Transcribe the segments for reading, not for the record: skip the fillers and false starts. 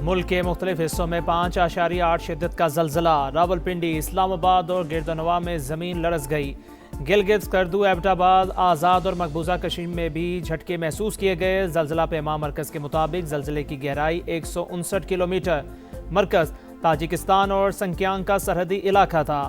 मुल्क के मुख्तलिफ हिस्सों में 5.8 शिद्दत का जलजला। रावलपिंडी, इस्लामाबाद और गिरदनवा में ज़मीन लरस गई। गिलगित, स्कर्दू, एबटाबाद, आज़ाद और मकबूजा कश्मीर में भी झटके महसूस किए गए। जलजला पैमा मरकज़ के मुताबिक जलजले की गहराई 159 किलोमीटर। मरकज़ ताजिकिस्तान और संक्यांग का सरहदी इलाका था।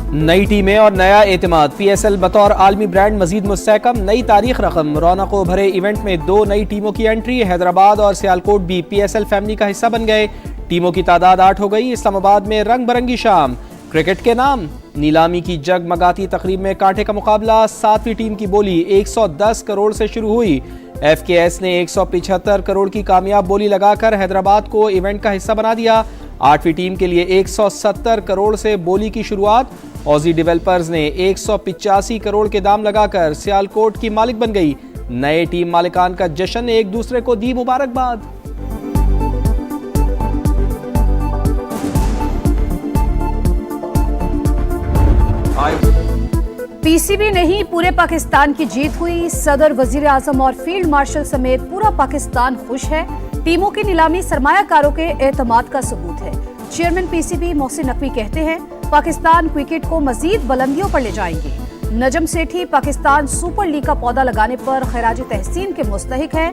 नई टीमें और नया एतमाद। PSL बतौर आलमी ब्रांड मजीद मुस्तहकम। नई तारीख रकम। रौनकों भरे इवेंट में 2 नई टीमों की एंट्री। हैदराबाद और सियालकोट भी PSL फैमिली का हिस्सा बन गए। टीमों की तादाद 8 हो गई। इस्लामाबाद में रंग बिरंगी शाम। क्रिकेट के नाम। नीलामी की जगमगाती तकरीब में कांटे का मुकाबला। 7वीं टीम की बोली 110 करोड़ से शुरू हुई। FKS ने 175 करोड़ की कामयाब बोली लगाकर हैदराबाद को इवेंट का हिस्सा बना दिया। 8वीं टीम के लिए 170 करोड़ से बोली की शुरुआत। ऑजी डेवलपर्स ने 185 करोड़ के दाम लगाकर सियालकोट की मालिक बन गई। नए टीम मालिकान का जश्न, एक दूसरे को दी मुबारकबाद। PCB नहीं, पूरे पाकिस्तान की जीत हुई। सदर, वजीर आजम और फील्ड मार्शल समेत पूरा पाकिस्तान खुश है। टीमों की नीलामी सरमायाकारों के एतमाद का सबूत है। चेयरमैन PCB मोहसिन नकवी कहते हैं, पाकिस्तान क्रिकेट को मजीद बुलंदियों पर ले जाएंगे। नजम सेठी पाकिस्तान सुपर लीग का पौधा लगाने पर खैराज तहसीन के मुस्तहिक है।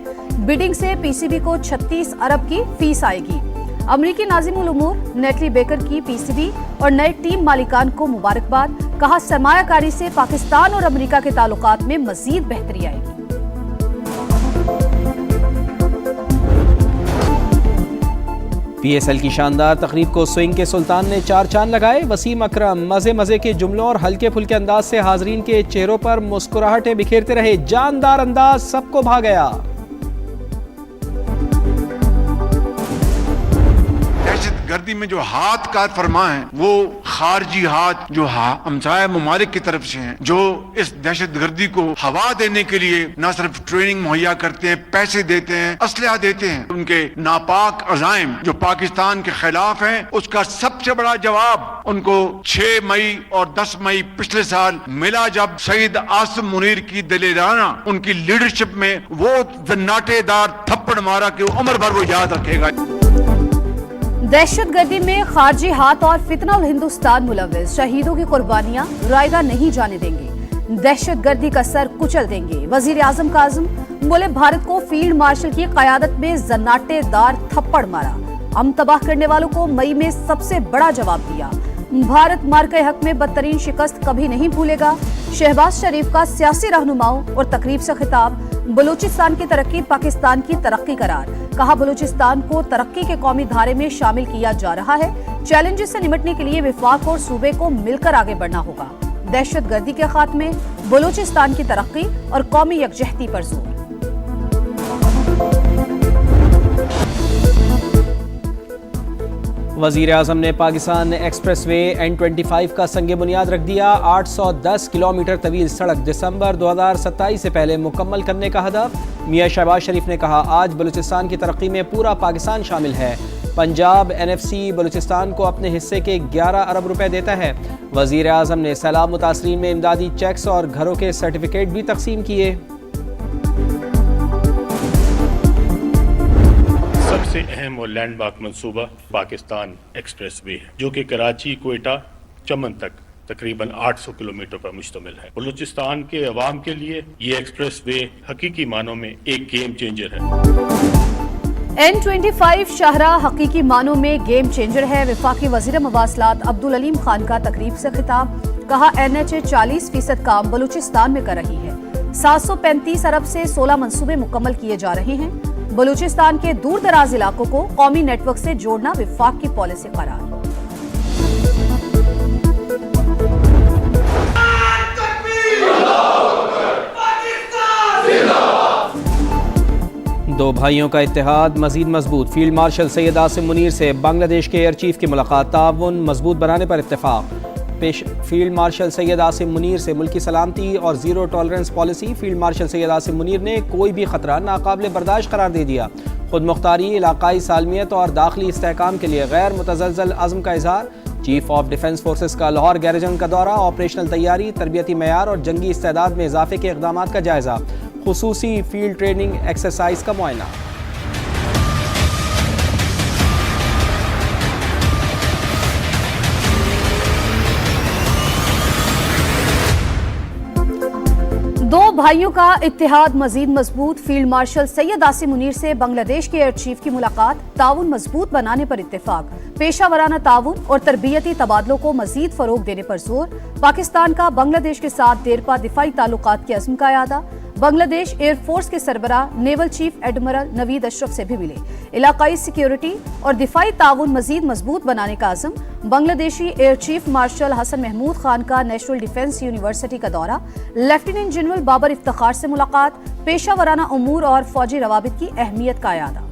बिडिंग से PCB को 36 अरब की फीस आएगी। अमरीकी नाज़िमुल उमूर नेटली बेकर की PCB और नए टीम मालिकान को मुबारकबाद। कहा, सरमायाकारी से पाकिस्तान और अमेरिका के ताल्लुकात में मजीद बेहतरी आएगी। PSL की शानदार तकरीब को स्विंग के सुल्तान ने 4 चांद लगाए। वसीम अकरम मजे मजे के जुमलों और हल्के फुल्के अंदाज से हाजरीन के चेहरों पर मुस्कुराहटें बिखेरते रहे। जानदार अंदाज सबको भा गया। गर्दी में जो हाथ का फरमा है वो खारजी हाथ जो हमसाया ममालिक की तरफ से हैं, जो इस दहशत गर्दी को हवा देने के लिए न सिर्फ ट्रेनिंग मुहैया करते हैं, पैसे देते हैं, असलहा देते हैं। उनके नापाक अज़ाइम जो पाकिस्तान के खिलाफ हैं, उसका सबसे बड़ा जवाब उनको 6 मई और 10 मई पिछले साल मिला, जब शहीद आसिम मुनीर की दलेराना उनकी लीडरशिप में वो जन्नाटेदार थप्पड़ मारा कि उम्र भर वो याद रखेगा। दहशतगर्दी में खारजी हाथ और फितना हिंदुस्तान मुलव्विस। शहीदों की कुर्बानियां रायगा नहीं जाने देंगे। दहशतगर्दी का सर कुचल देंगे। वजीर आजम काज़िम बोले, भारत को फील्ड मार्शल की क़यादत में जन्नाटेदार थप्पड़ मारा। हम तबाह करने वालों को मई में सबसे बड़ा जवाब दिया। भारत मार्के हक में बदतरीन शिकस्त कभी नहीं भूलेगा। शहबाज शरीफ का सियासी रहनुमाओं और तकरीब से खिताब। बलूचिस्तान की तरक्की पाकिस्तान की तरक्की करार। कहा, बलूचिस्तान को तरक्की के कौमी धारे में शामिल किया जा रहा है। चैलेंजेस से निपटने के लिए विफाक और सूबे को मिलकर आगे बढ़ना होगा। दहशतगर्दी के खात्मे, बलूचिस्तान की तरक्की और कौमी यकजहती पर जोर। वजीर आजम ने पाकिस्तान एक्सप्रेसवे N25 का संगे बुनियाद रख दिया। 810 किलोमीटर तवील सड़क दिसंबर 2027 से पहले मुकम्मल करने का हदफ। मियां शहबाज शरीफ ने कहा, आज बलूचिस्तान की तरक्की में पूरा पाकिस्तान शामिल है। पंजाब NFC बलूचिस्तान को अपने हिस्से के 11 अरब रुपए देता है। वजीर आजम ने सैलाब मुतासरीन में इमदादी चेक्स और घरों के सर्टिफिकेट भी तकसीम किए। सबसे अहम और लैंडमार्क मंसूबा पाकिस्तान एक्सप्रेसवे है, जो कि कराची, क्वेटा, चमन तक तकरीबन 800 किलोमीटर पर मुश्तमिल है। बलूचिस्तान के अवाम के लिए ये एक्सप्रेसवे हकीकी मानों में एक गेम चेंजर है। N25 शाहराह हकीकी मानों में गेम चेंजर है। वफाकी वजीर मवासलात अब्दुल अलीम खान का तकरीब से खिताब। कहा, NHA 40% काम बलूचिस्तान में कर रही है। 735 अरब से 16 मंसूबे मुकम्मल किए जा रहे हैं। बलूचिस्तान के दूर दराज इलाकों को कौमी नेटवर्क से जोड़ना विफाक की पॉलिसी करार। दो भाइयों का इत्तेहाद मजीद मजबूत। फील्ड मार्शल सैयद आसिम मुनीर से बांग्लादेश के एयर चीफ की मुलाकात। ताउन मजबूत बनाने पर इत्तेफाक। फील्ड मार्शल सैयद आसिम मुनीर से मुल्की सलामती और zero tolerance policy. Field marshal Syed Asim Munir ने कोई भी खतरा नाकाबिल बर्दाश्त करार दे दिया। खुद मुख्तारी, इलाकाई सालमियत और दाखिली इस्तेहकाम के लिए गैर मुतज़लज़ल अज़्म का इजहार। चीफ ऑफ डिफेंस फोर्सेस का लाहौर गैरिजन का दौरा। ऑपरेशनल तैयारी, तरबियती मयार और जंगी इस्तेदाद में इजाफे के इक़दामात का जायजा। खुसूसी फील्ड ट्रेनिंग एक्सरसाइज का मुआयना। भाइयों का इत्तेहाद मजीद मजबूत। फील्ड मार्शल सैयद आसिम मुनीर से बांग्लादेश के एयर चीफ की मुलाकात, ताउन मजबूत बनाने पर इत्तेफाक। पेशा वराना ताउन और तरबियती तबादलों को मजीद फरोग देने पर जोर। पाकिस्तान का बांग्लादेश के साथ देरपा दिफाई ताल्लुकात के अज़्म का यादा। बांग्लादेश एयरफोर्स के सरबराह naval chief admiral Naveed Ashraf से भी मिले। इलाकाई सिक्योरिटी और दिफाई ताउन मजीद मजबूत बनाने का अज़्म। Bangladeshi air chief marshal Hasan Mahmood Khan का नेशनल डिफेंस यूनिवर्सिटी का दौरा। लेफ्टिनेंट जनरल बाबर इफ्तिखार से मुलाकात। पेशा वराना उमूर और फौजी रवाबित की अहमियत का यादा।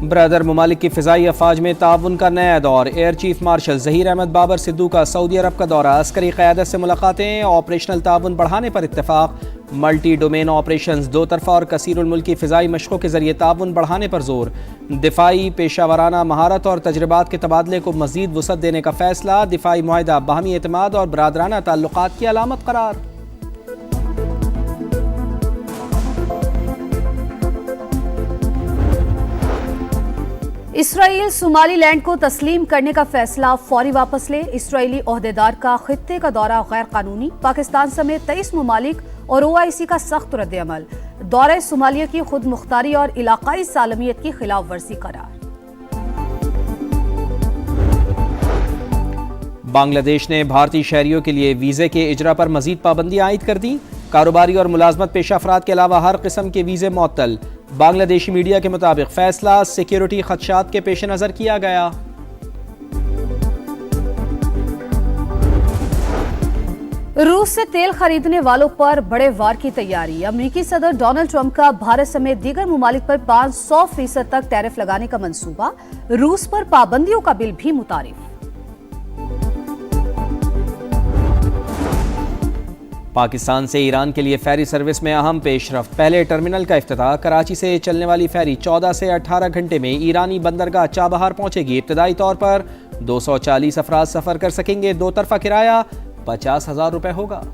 ब्रदर ममालिक की फ़िज़ाई अफवाज में ताउन का नया दौर। Air chief marshal Zaheer Ahmed Babar Sidhu का सऊदी अरब का दौरा। अस्करी क़यादत से मुलाकातें, ऑपरेशनल ताउन बढ़ाने पर इत्तेफाक। मल्टी डोमेन ऑपरेशंस, दो तरफ़ा और कसीरुल मुल्की फ़िज़ाई मशक़ों के ज़रिए ताउन बढ़ाने पर जोर। दिफाई पेशा वराना महारत और तजर्बात के तबादले को मज़ीद वुसअत देने का फ़ैसला। दिफाई मुआहिदा बाहमी एतमाद और बरादराना ताल्लुकात की अलामत करार। इसराइल सोमालीलैंड को तस्लीम करने का फैसला फौरी वापस ले। इसराइली ओहदेदार का खित्ते का दौरा गैर कानूनी। पाकिस्तान समेत 23 ममालिक और OIC का सख्त रद्द-ए-अमल। दौरे सोमालिया की खुद मुख्तारी और इलाकाई सालमियत की खिलाफ वर्जी करार। बांग्लादेश ने भारतीय शहरियों के लिए वीज़े के इजरा पर मजीद पाबंदी आयद कर दी। कारोबारी और मुलाजमत पेशा अफराद के अलावा हर किस्म के वीज़े मुअत्तल। बांग्लादेशी मीडिया के मुताबिक फैसला सिक्योरिटी खदशात के पेश नज़र किया गया। रूस से तेल खरीदने वालों पर बड़े वार की तैयारी। अमेरिकी सदर डोनाल्ड ट्रंप का भारत समेत दीगर मुमालिक पर 500% तक टैरिफ लगाने का मंसूबा। रूस पर पाबंदियों का बिल भी मुतारिफ। पाकिस्तान से ईरान के लिए फेरी सर्विस में अहम पेशरफ्त। पहले टर्मिनल का इफ्तिताह। कराची से चलने वाली फेरी 14 से 18 घंटे में ईरानी बंदरगाह चाबहार पहुंचेगी। इब्तदाई तौर पर 240 अफराद सफर कर सकेंगे। दो तरफा किराया 50,000 रुपए होगा।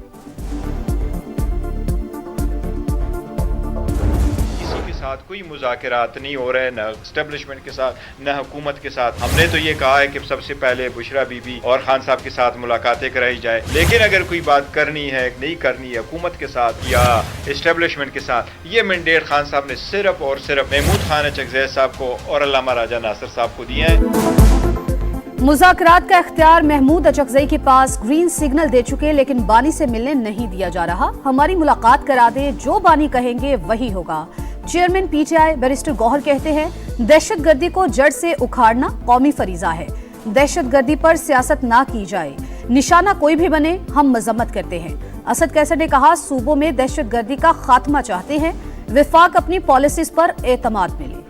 साथ कोई मुज़ाकरात नहीं हो रहे, न एस्टेब्लिशमेंट के साथ न हुकूमत के साथ। हमने तो ये कहा है कि सबसे पहले बुशरा बीबी और खान साहब के साथ मुलाकातें कराई जाए, लेकिन अगर कोई बात करनी है नहीं करनी है हुकूमत के साथ या एस्टेब्लिशमेंट के साथ, ये मैंडेट खान साहब ने सिर्फ और सिर्फ महमूद खान चकज़ई साहब को और अल्लामा राजा नासिर साहब को दिए हैं। मुज़ाकरात का इख्तियार महमूद अचकज़ई के पास। ग्रीन सिग्नल दे चुके, लेकिन बानी से मिलने नहीं दिया जा रहा। हमारी मुलाकात करा दे, जो बानी कहेंगे वही होगा। चेयरमैन PTI बैरिस्टर गौहर कहते हैं, दहशतगर्दी को जड़ से उखाड़ना कौमी फरीजा है। दहशतगर्दी पर सियासत ना की जाए, निशाना कोई भी बने हम मजम्मत करते हैं। असद कैसर ने कहा, सूबों में दहशतगर्दी का खात्मा चाहते हैं, विफाक अपनी पॉलिसीज पर एतमाद मिले।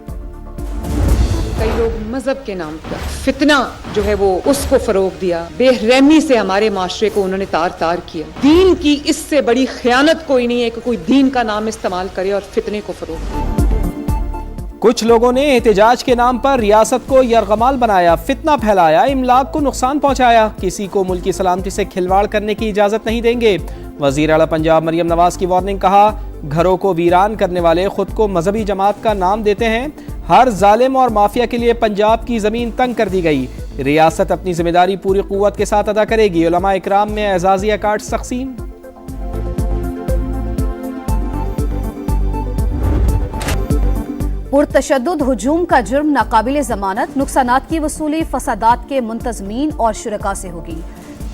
कई लोग मजहब के नाम पर फितना जो है वो उसको फरोग दिया। बेरहमी से हमारे माशरे को उन्होंने तार तार किया। दीन की इससे बड़ी खयानत कोई नहीं है कि कोई दीन का नाम इस्तेमाल करे और फितने को फरोग दे। कुछ लोगों ने एहतजाज के नाम पर रियासत को यरगमाल बनाया, फितना फैलाया, इमलाक को नुकसान पहुंचाया। किसी को मुल्की सलामती से खिलवाड़ करने की इजाजत नहीं देंगे। वजीर आला पंजाब मरियम नवाज की वार्निंग। कहा, घरों को वीरान करने वाले खुद को मजहबी जमात का नाम देते हैं। हर जालिम और माफिया के लिए पंजाब की जमीन तंग कर दी गई। रियासत अपनी जिम्मेदारी पूरी कुव्वत के साथ अदा करेगी। उलमा इकराम में एजाजिया कार्ड तकसीम। पुरतशद्दुद हुजूम का जुर्म नाकाबिले जमानत। नुकसानात की वसूली फसादात के मुंतजमीन और शुरका से होगी।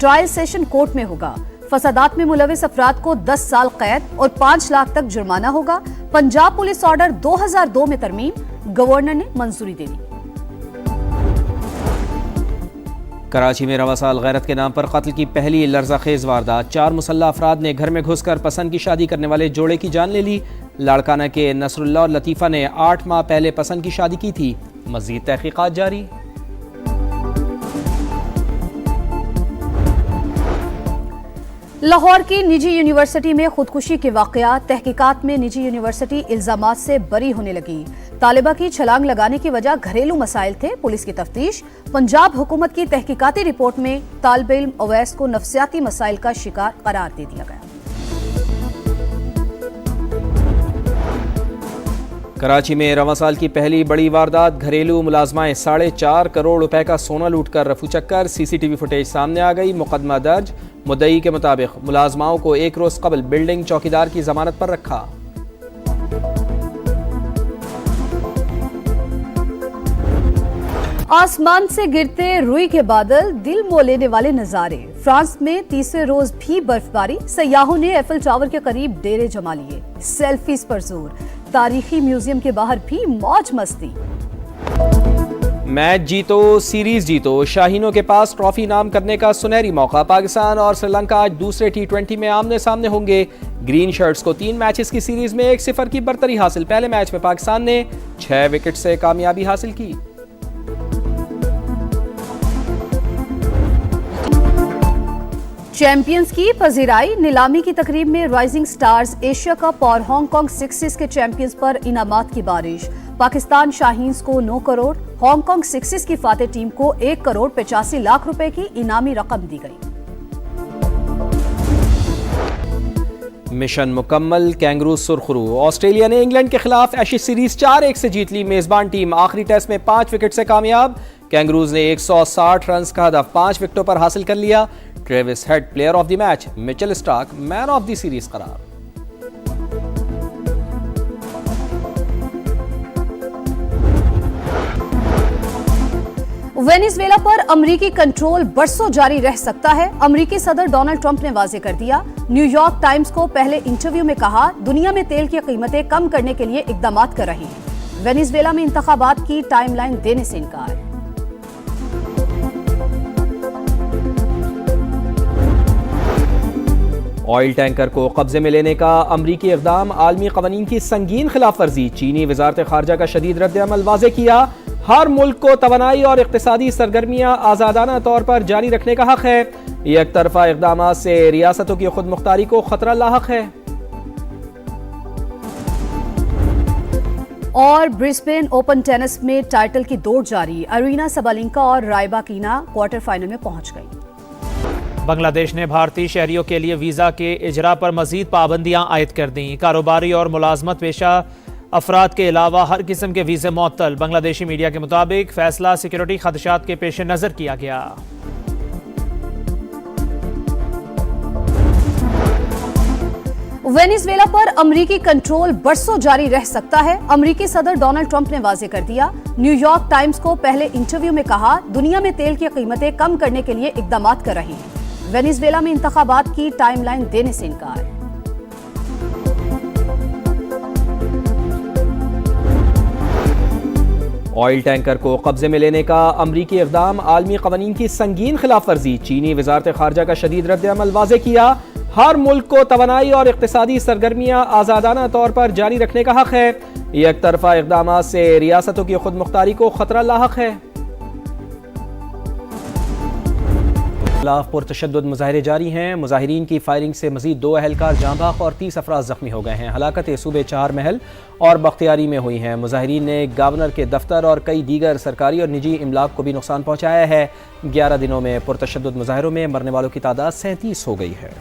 ट्रायल सेशन कोर्ट में होगा। फसादात में मुलविस अफराद को 10 साल कैद और 5 लाख तक जुर्माना होगा। पंजाब पुलिस ऑर्डर 2002 में तरमीम, गवर्नर ने मंजूरी दे दी। कराची में रवा साल गैरत के नाम पर कत्ल की पहली लर्ज़ाखेज वारदात। 4 मुसल्लह अफराद ने घर में घुसकर पसंद की शादी करने वाले जोड़े की जान ले ली। लाड़काना के नसरुल्लाह और लतीफ़ा ने 8 माह पहले पसंद की शादी की थी। मज़ीद तहकीकात जारी। लाहौर की निजी यूनिवर्सिटी में खुदकुशी के वाकयात। तहकीकात में निजी यूनिवर्सिटी इल्जामात से बरी होने लगी। तालिबा की छलांग लगाने की वजह घरेलू मसाइल थे, पुलिस की तफ्तीश। पंजाब हुकूमत की तहकीकाती रिपोर्ट में तालिबे इल्म अवैस को नफ्सियाती मसाइल का शिकार करार दे दिया गया। कराची में रवां साल की पहली बड़ी वारदात, घरेलू मुलाजमाएं 4.5 करोड़ रुपए का सोना लूटकर रफू चक्कर। सीसीटीवी फुटेज सामने आ गई, मुकदमा दर्ज। मुद्दई के मुताबिक मुलाजमाओं को एक रोज कबल बिल्डिंग चौकीदार की जमानत पर रखा। आसमान से गिरते रुई के बादल, दिल मोह लेने वाले नजारे। फ्रांस में तीसरे रोज भी बर्फबारी, सयाहों ने एफिल टावर के करीब डेरे जमा लिए। सेल्फीज पर जोर, तारीखी म्यूजियम के बाहर भी मौज मस्ती। मैच जीतो, सीरीज जीतो, शाहीनों के पास ट्रॉफी नाम करने का सुनहरी मौका। पाकिस्तान और श्रीलंका आज दूसरे T20 में आमने सामने होंगे। ग्रीन शर्ट्स को 3 मैचेस की सीरीज में 1-0 की बरतरी हासिल। पहले मैच में पाकिस्तान ने 6 विकेट से कामयाबी हासिल की। चैंपियंस की पजीराई, नीलामी की तकरीब में राइजिंग स्टार्स, एशिया कप और हांगकांग सिक्सेस के चैंपियंस पर इनामात की बारिश। पाकिस्तान शाहीन्स को 9 करोड़, हांगकांग सिक्सेस की फातेह टीम को 1 करोड़ 85 लाख रुपए की इनामी रकम दी गई। मिशन मुकम्मल, कैंगरू सुरखरू। ऑस्ट्रेलिया ने इंग्लैंड के खिलाफ एशेज सीरीज 4-1 से जीत ली। मेजबान टीम आखिरी टेस्ट में 5 विकेट से कामयाब। कैंगरूज ने 160 रन का हदफ 5 विकेटों पर हासिल कर लिया। Travis head player of the match, Mitchell Starc man of the series करार। वेनेजुएला पर अमेरिकी कंट्रोल बरसों जारी रह सकता है, अमेरिकी सदर डोनाल्ड ट्रंप ने वाजे कर दिया। न्यूयॉर्क टाइम्स को पहले इंटरव्यू में कहा, दुनिया में तेल की कीमतें कम करने के लिए इकदाम कर रही हैं। वेनेजुएला में इंतखाबात की टाइमलाइन देने से इनकार। ऑयल टैंकर को कब्जे में लेने का अमरीकी इक़दाम, आलमी क़वानीन की संगीन खिलाफ वर्जी। चीनी वज़ारत ख़ारजा का शदीद रद्द-ए-अमल वाज़े किया। हर मुल्क को तवानाई और इक़्तिसादी सरगर्मियाँ आज़ादाना तौर पर जारी रखने का हक है। एक तरफा इक़दाम से रियासतों की खुद मुख्तारी को खतरा लाहक है। और ब्रिस्बेन ओपन टेनिस में टाइटल की दौड़ जारी, अरीना सबालेंका और रायबाकिना क्वार्टर फाइनल में पहुंच गई। बांग्लादेश ने भारतीय शहरियों के लिए वीज़ा के इजरा पर मजीद पाबंदियां आयद कर दी। कारोबारी और मुलाजमत पेशा अफराद के अलावा हर किस्म के वीज़े मुअत्तल। बांग्लादेशी मीडिया के मुताबिक फैसला सिक्योरिटी खदशात के पेश नज़र किया गया। वेनेजुएला पर अमेरिकी कंट्रोल बरसों जारी रह सकता है, अमेरिकी सदर डोनाल्ड ट्रंप ने वाजे कर दिया। न्यूयॉर्क टाइम्स को पहले इंटरव्यू में कहा, दुनिया में तेल की कीमतें कम करने के लिए इकदाम कर रही हैं। वेनेजुएला में इंतखाबात की टाइमलाइन देने से इनकार। ऑयल टैंकर को कब्जे में लेने का अमरीकी इक़दाम, आलमी क़वानीन की संगीन खिलाफ वर्जी। चीनी वज़ारत ख़ारजा का शदीद रद्द-ए-अमल वाज़े किया। हर मुल्क को तवानाई और इक़्तिसादी सरगर्मियाँ आज़ादाना तौर पर जारी रखने का हक है। एक तरफा इक़दाम से रियासतों की खुद मुख्तारी को खतरा लाहक है। खिलाफ पुरतशद्दुद मुजाहरे जारी हैं। मुजाहिरीन की फायरिंग से मजीद 2 अहलकार जाँ बहक और 30 अफराद जख्मी हो गए हैं। हलाकतें सूबे चार महल और बख्तियारी में हुई हैं। मुजाहिरीन ने गवर्नर के दफ्तर और कई दीगर सरकारी और निजी इमलाक को भी नुकसान पहुँचाया है। 11 दिनों में पुरतशद्दुद मुजाहरों में मरने वालों की तादाद 37 हो गई है।